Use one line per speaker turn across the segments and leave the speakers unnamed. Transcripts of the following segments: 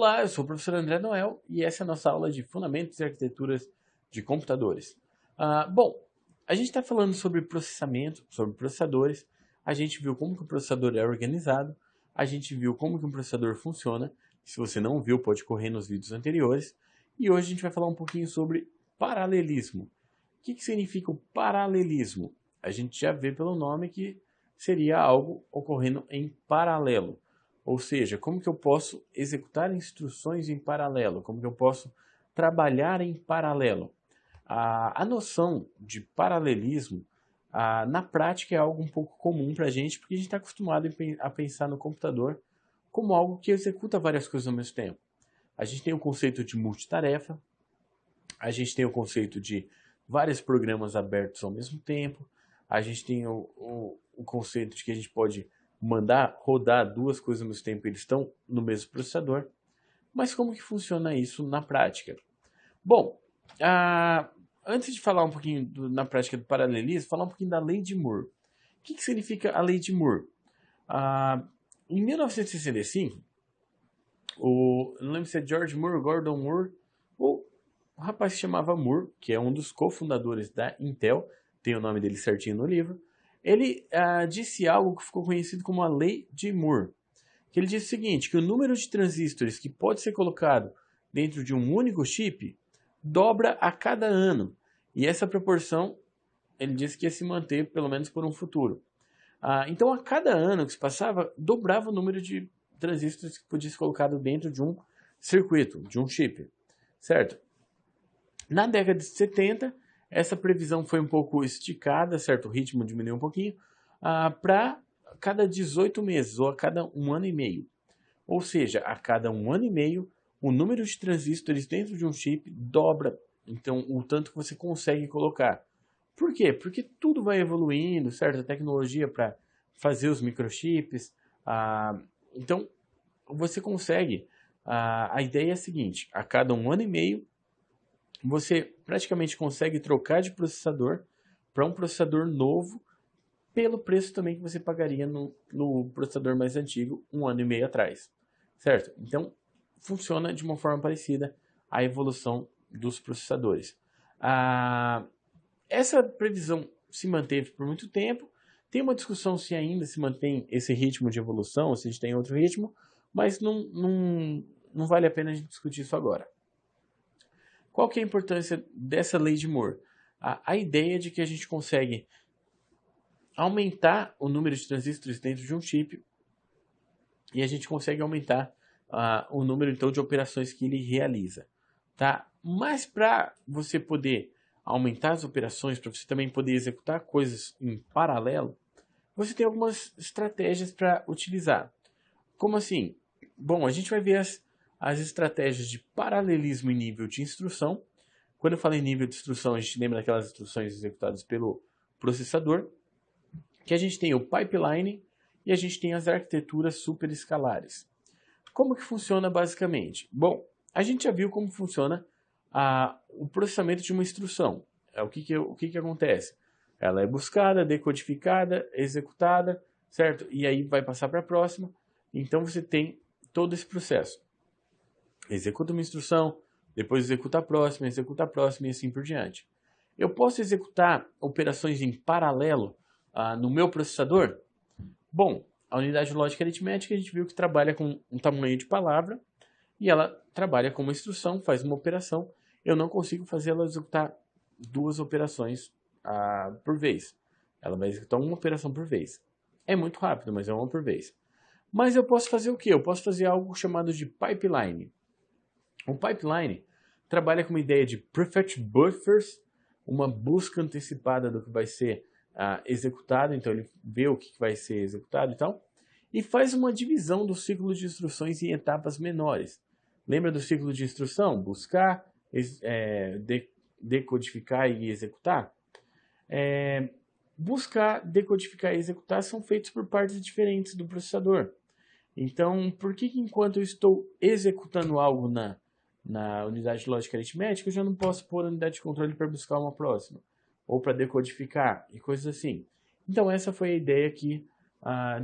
Olá, eu sou o professor André Noel e essa é a nossa aula de Fundamentos e Arquiteturas de Computadores. Bom, a gente está falando sobre processamento, sobre processadores, a gente viu como que o processador é organizado, a gente viu como que um processador funciona, se você não viu pode correr nos vídeos anteriores, e hoje a gente vai falar um pouquinho sobre paralelismo. O que significa o paralelismo? A gente já vê pelo nome que seria algo ocorrendo em paralelo. Ou seja, como que eu posso executar instruções em paralelo? Como que eu posso trabalhar em paralelo? A noção de paralelismo, na prática, é algo um pouco comum para a gente, porque a gente está acostumado a pensar no computador como algo que executa várias coisas ao mesmo tempo. A gente tem o conceito de multitarefa, a gente tem o conceito de vários programas abertos ao mesmo tempo, a gente tem o conceito de que a gente pode mandar rodar duas coisas ao mesmo tempo, eles estão no mesmo processador. Mas como que funciona isso na prática? Bom, antes de falar um pouquinho na prática do paralelismo, falar um pouquinho da lei de Moore. O que significa a lei de Moore? Em 1965, não lembro se é George Moore, Gordon Moore, ou o rapaz se chamava Moore, que é um dos cofundadores da Intel, tem o nome dele certinho no livro. Ele disse algo que ficou conhecido como a lei de Moore, que ele disse o seguinte, que o número de transistores que pode ser colocado dentro de um único chip dobra a cada ano, e essa proporção ele disse que ia se manter pelo menos por um futuro. Então a cada ano que se passava, dobrava o número de transistores que podia ser colocado dentro de um circuito, de um chip, certo? Na década de 70, essa previsão foi um pouco esticada, certo? O ritmo diminuiu um pouquinho, para cada 18 meses, ou a cada um ano e meio. Ou seja, a cada um ano e meio, o número de transistores dentro de um chip dobra, então, o tanto que você consegue colocar. Por quê? Porque tudo vai evoluindo, certo? A tecnologia para fazer os microchips. Então, você consegue. A ideia é a seguinte, a cada um ano e meio, você praticamente consegue trocar de processador para um processador novo pelo preço também que você pagaria no processador mais antigo um ano e meio atrás, certo? Então, funciona de uma forma parecida a evolução dos processadores. Essa previsão se manteve por muito tempo, tem uma discussão se ainda se mantém esse ritmo de evolução, ou se a gente tem outro ritmo, mas não vale a pena a gente discutir isso agora. Qual que é a importância dessa lei de Moore? A ideia de que a gente consegue aumentar o número de transistores dentro de um chip e a gente consegue aumentar o número então de operações que ele realiza, tá? Mas para você poder aumentar as operações, para você também poder executar coisas em paralelo, você tem algumas estratégias para utilizar. Como assim? Bom, a gente vai ver as estratégias de paralelismo em nível de instrução. Quando eu falo em nível de instrução, a gente lembra daquelas instruções executadas pelo processador, que a gente tem o pipeline e a gente tem as arquiteturas superescalares. Como que funciona basicamente? Bom, a gente já viu como funciona o processamento de uma instrução. O que acontece? Ela é buscada, decodificada, executada, certo? E aí vai passar para a próxima. Então você tem todo esse processo. Executa uma instrução, depois executa a próxima e assim por diante. Eu posso executar operações em paralelo no meu processador? Bom, a unidade lógica aritmética a gente viu que trabalha com um tamanho de palavra e ela trabalha com uma instrução, faz uma operação. Eu não consigo fazer ela executar duas operações por vez. Ela vai executar uma operação por vez. É muito rápido, mas é uma por vez. Mas eu posso fazer o quê? Eu posso fazer algo chamado de pipeline. O pipeline trabalha com uma ideia de prefetch buffers, uma busca antecipada do que vai ser executado, então ele vê o que vai ser executado e tal, e faz uma divisão do ciclo de instruções em etapas menores. Lembra do ciclo de instrução? Buscar, decodificar e executar? Buscar, decodificar e executar são feitos por partes diferentes do processador. Então, por que enquanto eu estou executando algo na unidade lógica aritmética, eu já não posso pôr a unidade de controle para buscar uma próxima? Ou para decodificar, e coisas assim. Então, essa foi a ideia que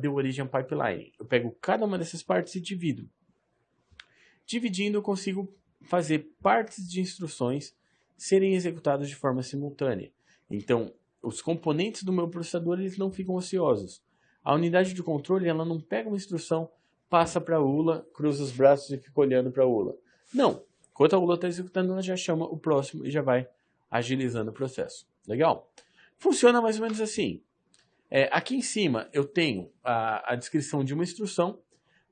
deu origem ao pipeline. Eu pego cada uma dessas partes e divido. Dividindo, eu consigo fazer partes de instruções serem executadas de forma simultânea. Então, os componentes do meu processador eles não ficam ociosos. A unidade de controle ela não pega uma instrução, passa para a ULA, cruza os braços e fica olhando para a ULA. Não. Enquanto a ULA está executando, ela já chama o próximo e já vai agilizando o processo. Legal? Funciona mais ou menos assim. Aqui em cima eu tenho a descrição de uma instrução.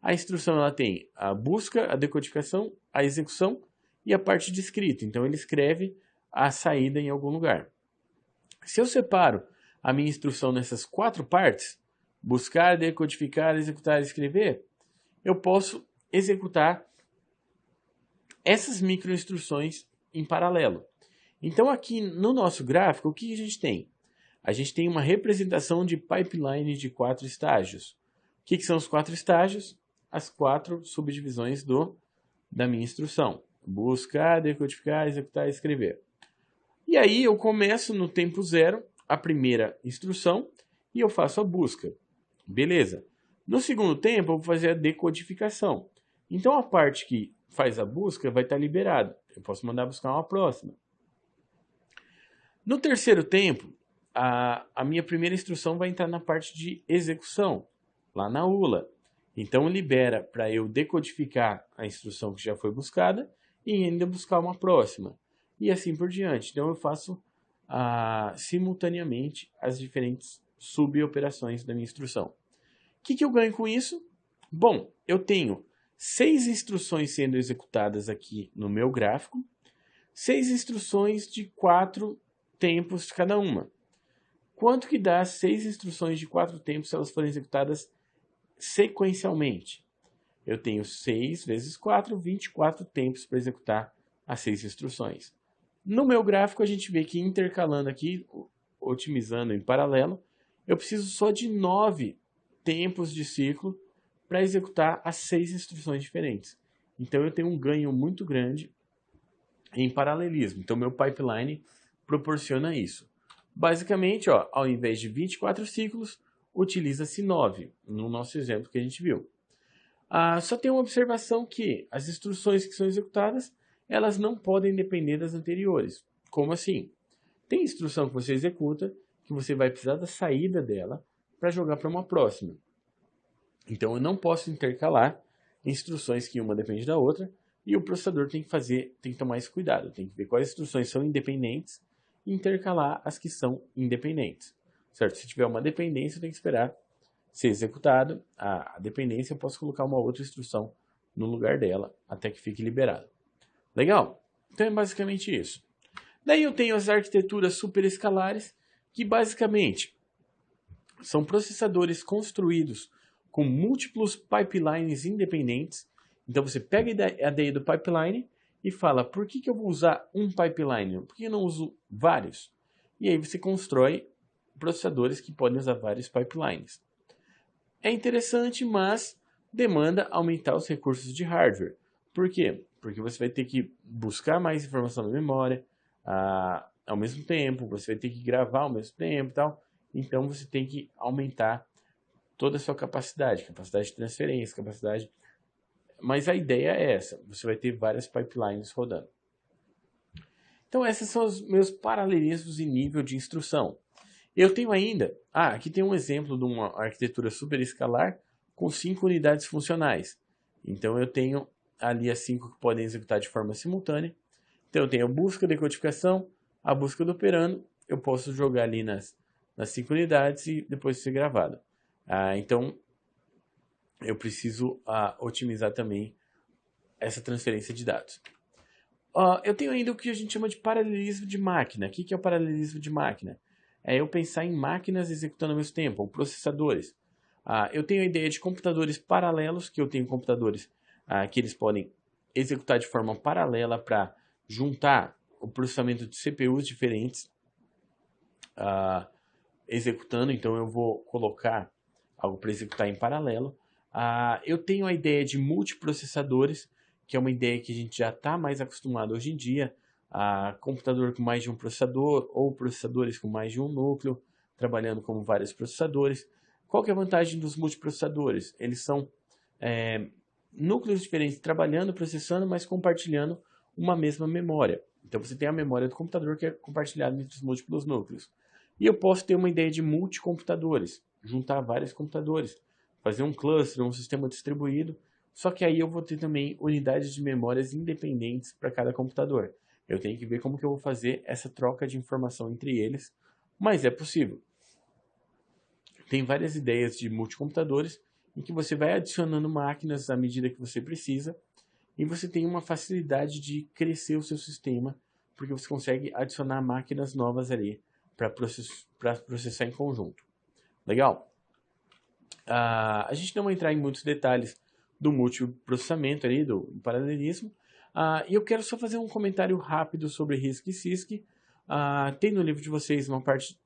A instrução ela tem a busca, a decodificação, a execução e a parte de escrita. Então ele escreve a saída em algum lugar. Se eu separo a minha instrução nessas 4 partes, buscar, decodificar, executar e escrever, eu posso executar essas microinstruções em paralelo. Então aqui no nosso gráfico, o que a gente tem? A gente tem uma representação de pipeline de 4 estágios. O que são os 4 estágios? As 4 subdivisões da minha instrução. Buscar, decodificar, executar e escrever. E aí eu começo no tempo 0, a primeira instrução, e eu faço a busca. Beleza. No segundo tempo eu vou fazer a decodificação. Então a parte que faz a busca vai estar liberada. Eu posso mandar buscar uma próxima. No terceiro tempo, a minha primeira instrução vai entrar na parte de execução, lá na ULA. Então libera para eu decodificar a instrução que já foi buscada e ainda buscar uma próxima. E assim por diante. Então eu faço simultaneamente as diferentes suboperações da minha instrução. O que eu ganho com isso? Bom, eu tenho 6 instruções sendo executadas aqui no meu gráfico, 6 instruções de 4 tempos de cada uma. Quanto que dá 6 instruções de 4 tempos se elas forem executadas sequencialmente? Eu tenho 6 vezes 4, 24 tempos para executar as 6 instruções. No meu gráfico, a gente vê que intercalando aqui, otimizando em paralelo, eu preciso só de 9 tempos de ciclo para executar as 6 instruções diferentes. Então, eu tenho um ganho muito grande em paralelismo. Então, meu pipeline proporciona isso. Basicamente, ao invés de 24 ciclos, utiliza-se 9, no nosso exemplo que a gente viu. Só tem uma observação que as instruções que são executadas, elas não podem depender das anteriores. Como assim? Tem instrução que você executa, que você vai precisar da saída dela para jogar para uma próxima. Então, eu não posso intercalar instruções que uma depende da outra, e o processador tem que tomar esse cuidado. Tem que ver quais instruções são independentes e intercalar as que são independentes. Certo? Se tiver uma dependência, tem que esperar ser executado. A dependência, eu posso colocar uma outra instrução no lugar dela, até que fique liberado. Legal? Então é basicamente isso. Daí eu tenho as arquiteturas superescalares, que basicamente são processadores construídos com múltiplos pipelines independentes. Então você pega a ideia do pipeline e fala, por que eu vou usar um pipeline? Por que eu não uso vários? E aí você constrói processadores que podem usar vários pipelines. É interessante, mas demanda aumentar os recursos de hardware. Por quê? Porque você vai ter que buscar mais informação na memória ao mesmo tempo, você vai ter que gravar ao mesmo tempo e tal. Então você tem que aumentar toda a sua capacidade de transferência, capacidade. Mas a ideia é essa, você vai ter várias pipelines rodando. Então esses são os meus paralelismos em nível de instrução. Eu tenho ainda, aqui tem um exemplo de uma arquitetura superescalar com 5 unidades funcionais. Então eu tenho ali as 5 que podem executar de forma simultânea. Então eu tenho a busca, decodificação, a busca do operando, eu posso jogar ali nas 5 unidades e depois ser gravado. Então eu preciso otimizar também essa transferência de dados. Eu tenho ainda o que a gente chama de paralelismo de máquina. O que é o paralelismo de máquina? É eu pensar em máquinas executando ao mesmo tempo, ou processadores. Eu tenho a ideia de computadores paralelos, que eu tenho computadores que eles podem executar de forma paralela para juntar o processamento de CPUs diferentes executando. Então eu vou colocar algo para executar em paralelo. Eu tenho a ideia de multiprocessadores, que é uma ideia que a gente já está mais acostumado hoje em dia. Computador com mais de um processador ou processadores com mais de um núcleo, trabalhando como vários processadores. Qual que é a vantagem dos multiprocessadores? Eles são núcleos diferentes trabalhando, processando, mas compartilhando uma mesma memória. Então você tem a memória do computador que é compartilhada entre os múltiplos núcleos. E eu posso ter uma ideia de multicomputadores, juntar vários computadores, fazer um cluster, um sistema distribuído, só que aí eu vou ter também unidades de memórias independentes para cada computador. Eu tenho que ver como que eu vou fazer essa troca de informação entre eles, mas é possível. Tem várias ideias de multicomputadores em que você vai adicionando máquinas à medida que você precisa e você tem uma facilidade de crescer o seu sistema, porque você consegue adicionar máquinas novas ali para processar em conjunto. Legal? A gente não vai entrar em muitos detalhes do multiprocessamento ali, do paralelismo, e eu quero só fazer um comentário rápido sobre RISC e CISC. Tem no livro de vocês uma parte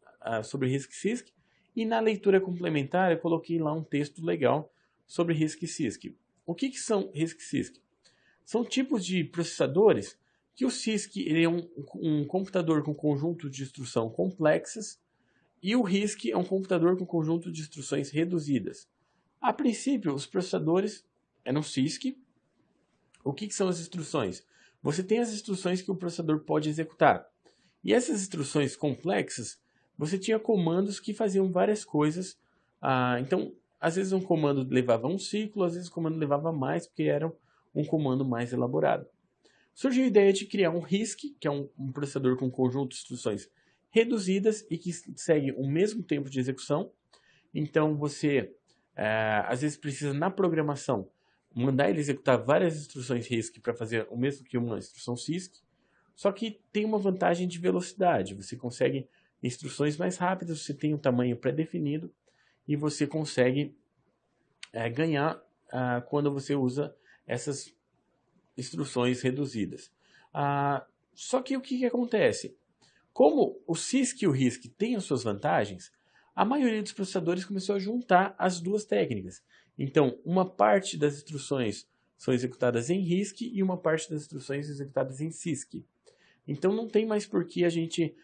sobre RISC e CISC, e na leitura complementar eu coloquei lá um texto legal sobre RISC e CISC. O que são RISC e CISC? São tipos de processadores que o CISC ele é um computador com conjunto de instrução complexas e o RISC é um computador com conjunto de instruções reduzidas. A princípio, os processadores eram CISC. O que são as instruções? Você tem as instruções que o processador pode executar. E essas instruções complexas, você tinha comandos que faziam várias coisas. Então, às vezes um comando levava um ciclo, às vezes o comando levava mais, porque era um comando mais elaborado. Surgiu a ideia de criar um RISC, que é um processador com conjunto de instruções reduzidas e que segue o mesmo tempo de execução. Então, você às vezes precisa na programação mandar ele executar várias instruções RISC para fazer o mesmo que uma instrução CISC, só que tem uma vantagem de velocidade. Você consegue instruções mais rápidas, você tem um tamanho pré-definido e você consegue ganhar quando você usa essas instruções reduzidas. Só que o que acontece? Como o CISC e o RISC têm as suas vantagens, a maioria dos processadores começou a juntar as duas técnicas. Então, uma parte das instruções são executadas em RISC e uma parte das instruções executadas em CISC. Então, não tem mais por que a gente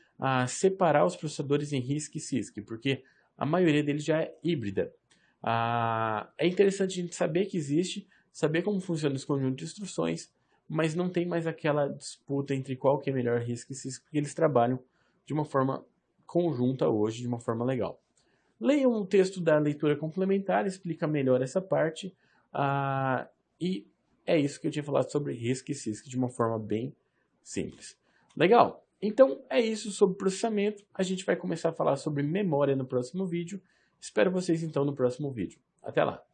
separar os processadores em RISC e CISC, porque a maioria deles já é híbrida. É interessante a gente saber que existe, saber como funciona esse conjunto de instruções, mas não tem mais aquela disputa entre qual que é melhor RISC e CISC, porque eles trabalham de uma forma conjunta hoje, de uma forma legal. Leiam o texto da leitura complementar, explica melhor essa parte, e é isso que eu tinha falado sobre RISC e CISC de uma forma bem simples. Legal? Então é isso sobre processamento, a gente vai começar a falar sobre memória no próximo vídeo. Espero vocês então no próximo vídeo. Até lá!